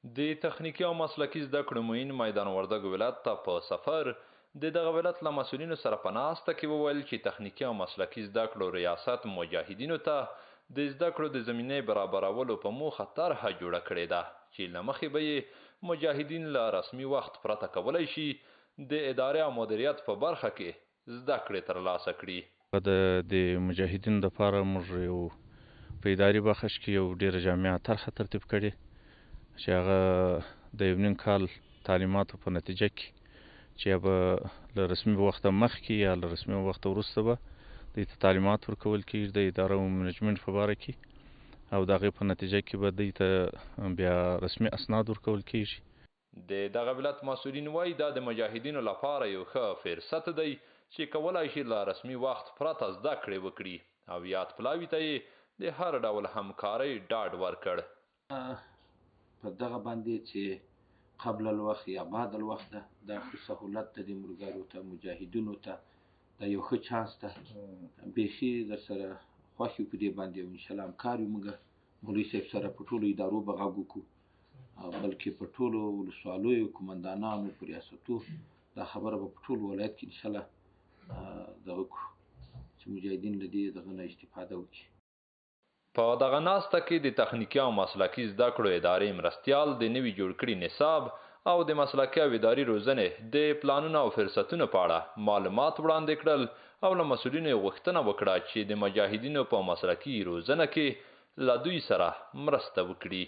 د تخنیکي او مسلکي زده کړو معین میدان وردګ ولایت ته په سفر د دغه ولایت له مسؤلینو سره په ناسته کې وویل چې تخنیکي او مسلکي زده کړو ریاست مجاهدینو ته د زده کړو د زمینې برابرولو په موخه طرحه جوړه کړې ده چې له مخې به یې مجاهدین له رسمي وخت پرته کولی شي د ادارې او مدیریت په برخه کې زده کړې ترلاسه کړي. د مجاهدینو دپاره موږ یو په اداري بخش کې یو ډېره جامعه طرحه ترتیب کړې چې هغه د یو نیم کال تعلیماتو په نتیجه کې چې به له رسمي وخته مخکې یا له رسمي وخته وروسته به دوی ته تعلیمات ورکول کېږي د اداره او منیجمنټ په باره کې او د هغې په نتیجه کې به دوی ته بیا رسمي اسناد ورکول کېږي. د دغه ولایت مسؤلین وایي دا د مجاهدینو لپاره یو ښه فرصت دی چې کولی شي له رسمي وخت پرته زده کړې وکړي او یاد پلاوي ته یې د هر ډول همکارۍ ډاډ ورکړ. په دغه باندې چې قبل الوقت یا بعد الوقت ده دا خو سهولت ده د ملګرو ته مجاهدینو ته دا یو ښه چانس ده بیخي در سره خوښ یو په دې باندې او انشاءالله همکار یو موږ مولوي صاحب سره په ټولو ادارو به غږ وکړو بلکې په ټولو ولسوالیو قمندانانو په ریاستو دا خبره به په ټول ولایت کې انشاءالله دغه کړو چې مجاهدین له دې دغه نه استفاده وکړي. په دغه ناسته کې د تخنیکي او مسلکي زده کړو ادارې مرستیال د نوي جوړ کړي نصاب او د مسلکي او اداري روزنې د پلانونو او فرصتونو په اړه معلومات وړاندې کړل او له مسؤلینو یې غوښتنه وکړه چې د مجاهدینو په مسلکي روزنه کې له دوی سره مرسته وکړي.